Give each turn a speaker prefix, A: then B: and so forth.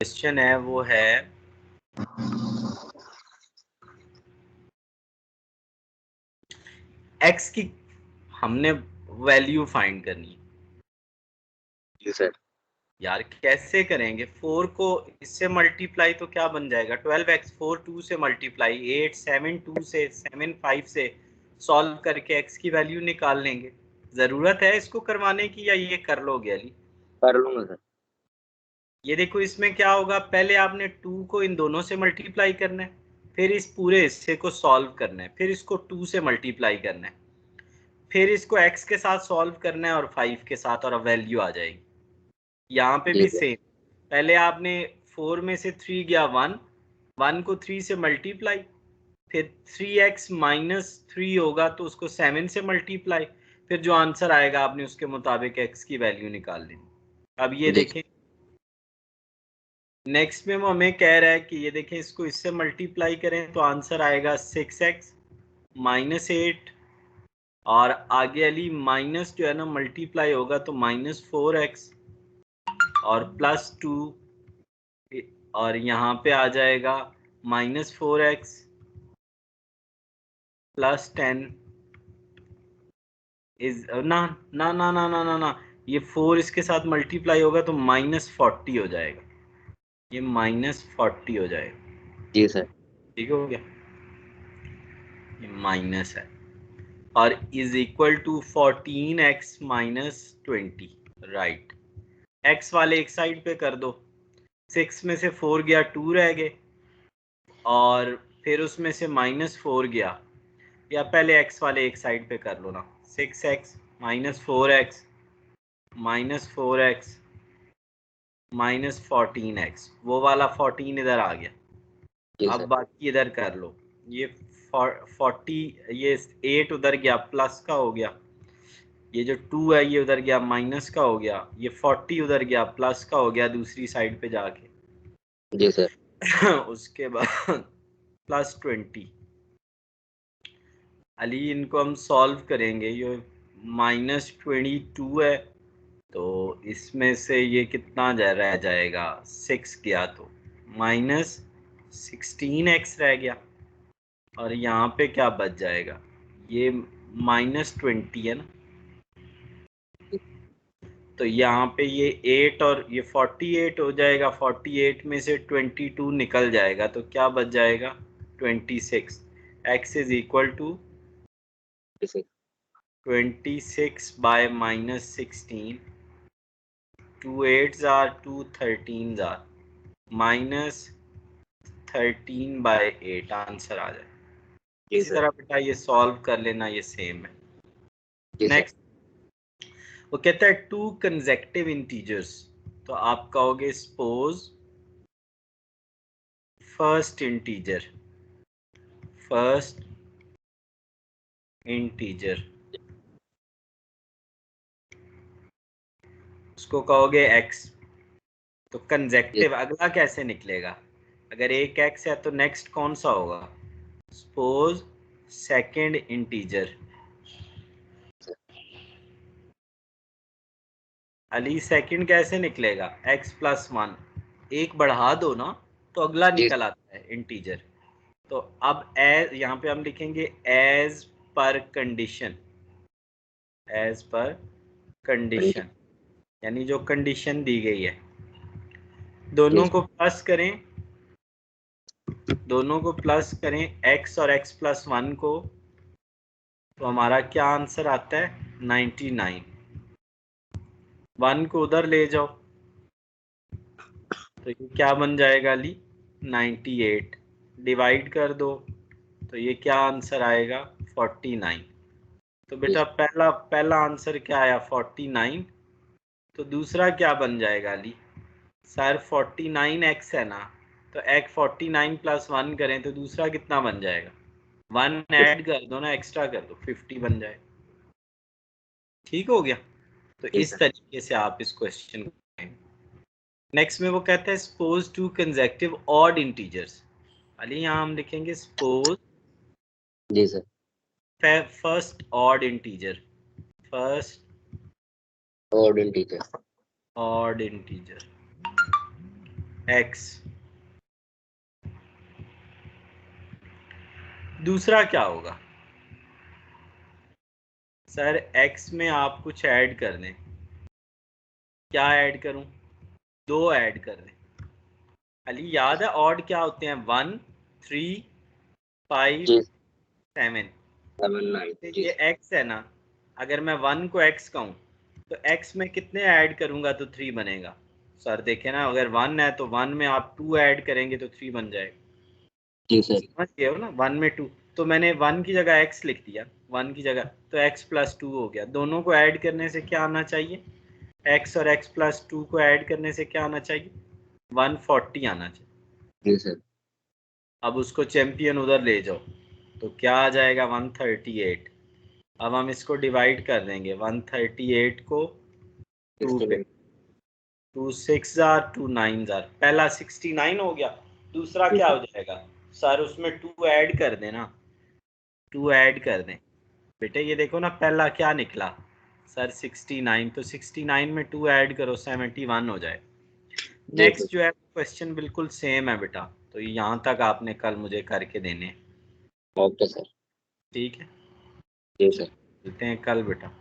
A: Question है वो है x की हमने वैल्यू फाइंड करनी है।
B: जी सर।
A: यार कैसे करेंगे? 4 को इससे मल्टीप्लाई तो क्या बन जाएगा? 12x 4 2 से मल्टीप्लाई 8 7 2 से 7 5 से सॉल्व करके x की वैल्यू निकाल लेंगे। जरूरत है इसको करवाने की या ये कर लोगे अली?
B: कर लूंगा सर।
A: ये देखो इसमें क्या होगा, पहले आपने 2 को इन दोनों से मल्टीप्लाई करना है, फिर इस पूरे हिस्से को सॉल्व करना है, फिर इसको 2 से मल्टीप्लाई करना है, फिर इसको x के साथ सॉल्व करना है और 5 के साथ, और वैल्यू आ जाएगी। यहाँ पे
B: जी
A: भी
B: सर।
A: सेम, पहले आपने 4 में से 3 गया 1, 1 को 3 से मल्टीप्लाई, फिर 3x माइनस 3 होगा तो उसको 7 से मल्टीप्लाई, फिर जो आंसर आएगा आपने उसके मुताबिक x की वैल्यू निकाल लेनी। अब ये
B: जी
A: देखें नेक्स्ट में वो हमें कह रहा है कि ये देखें इसको इससे मल्टीप्लाई करें तो आंसर आएगा 6x माइनस 8, और आगे अली माइनस जो है ना मल्टीप्लाई होगा तो माइनस 4x और प्लस 2, और यहाँ पे आ जाएगा माइनस 4x प्लस 10 इज ना ना ना ना ना ना ना, ये 4 इसके साथ मल्टीप्लाई होगा तो माइनस 40 हो जाएगा, ये माइनस 40 हो जाएगा।
B: जी सर।
A: ठीक हो गया, ये माइनस है, और is equal to 14x minus 20, right. x वाले एक साइड पे कर दो, 6 में से 4 गया 2 रह गए, और फिर उसमें से माइनस 4 गया, या पहले x वाले एक साइड पे कर लो ना, 6x minus 4x minus 4x minus 14x, वो वाला 14 इधर आ गया।
B: जी
A: अब
B: सर।
A: बाकी इधर कर लो, ये 40, ये 8 उधर गया प्लस का हो गया, ये जो 2 है ये उधर गया माइनस का हो गया, ये 40 उधर गया प्लस का हो गया दूसरी साइड पे जाके।
B: जी सर।
A: उसके बाद प्लस 20, अली इनको हम सॉल्व करेंगे, ये माइनस 22 है, तो इसमें से ये कितना रह जाएगा, 6 गया तो माइनस 16x रह गया, और यहाँ पे क्या बच जाएगा, ये माइनस 20 है ना, तो यहाँ पे ये 8 और ये 48 हो जाएगा, 48 में से 22 निकल जाएगा तो क्या बच जाएगा 26। x इज इक्वल टू
B: जी sir.
A: 26 by minus 16, 2 8s are 2 13s are minus 13 by 8 answer आ जाए।
B: जी
A: इसी
B: सर।
A: तरह बेटा ये सॉल्व कर लेना, ये सेम है।
B: जी सर।
A: नेक्स्ट वो कहता है 2 कंसेक्टिव इंटीजर्स, तो आप कहोगे suppose first integer, first integer उसको कहोगे x, तो
B: जी
A: कंसेक्टिव अगला कैसे निकलेगा, अगर एक x है तो नेक्स्ट कौन सा होगा, suppose second integer.
B: Sir.
A: Ali second कैसे निकलेगा, x प्लस 1, एक बढ़ा दो ना तो अगला
B: जी
A: निकल आता है इंटीजर। तो अब एज यहाँ पे हम लिखेंगे as per condition, as per
B: sir.
A: Condition, यानी जो कंडीशन दी गई है,
B: जी
A: दोनों
B: सर।
A: को प्लस करें, दोनों को प्लस करें x और x प्लस 1 को, तो हमारा क्या आंसर आता है 99। 1 को उधर ले जाओ तो ये क्या बन जाएगा अली 98, डिवाइड कर दो तो ये क्या आंसर आएगा 49। तो
B: जी
A: बेटा पहला पहला आंसर क्या आया 49, तो दूसरा क्या बन जाएगा अली, सर 49x है ना, तो x 49 प्लस 1 करें तो दूसरा कितना बन जाएगा, 1 ऐड कर दो ना, एक्स्ट्रा कर दो 50 बन जाए। ठीक हो गया, तो
B: जी
A: इस
B: सर।
A: तरीके से आप इस क्वेश्चन को करेंगे। नेक्स्ट में वो कहता है suppose two consecutive odd integers, अली यहाँ हम लिखेंगे सपोज
B: जी sir.
A: First odd integer, first
B: odd integer.
A: Odd integer, x. दूसरा क्या होगा सर, एक्स में आप कुछ ऐड कर दें। क्या ऐड करूं? 2 ऐड कर दें। अली याद है ऑड क्या होते हैं? 1, 3, 5,
B: जी
A: 7।
B: 7 9 जी
A: ये x है ना, अगर मैं 1 को x कहूँ तो x में कितने ऐड करूंगा तो 3 बनेगा? सर देखे ना, अगर 1 है तो 1 में आप 2 ऐड करेंगे तो 3 बन जाएगा।
B: जी सर
A: समझ गए हो ना? 1 में 2, तो मैंने 1 की जगह x लिख दिया, 1 की जगह, तो x प्लस 2 हो गया। दोनों को ऐड करने से क्या आना चाहिए? x और x प्लस 2 को ऐड करने से क्या आना चाहिए? 140 आना चाहिए।
B: जी सर
A: अब उसको चैंपियन उधर ले जाओ तो क्या आ जाएगा? 138। अब हम इसको डिवाइड कर देंगे 138 को 2 पे। 2 6 जार 2 9 जार, पहला 69 हो गया। दूसरा क्या हो जाएगा सर? उसमें 2 ऐड कर देना, 2 ऐड कर दें। बेटे ये देखो ना, पहला क्या निकला सर? 69। तो 69 में 2 ऐड करो, 71 हो जाए।
B: जी सर
A: नेक्स्ट जो है क्वेश्चन बिल्कुल सेम है बेटा, तो यहाँ तक आपने कल मुझे करके देने।
B: ओके सर
A: ठीक है,
B: जी सर
A: मिलते हैं कल बेटा।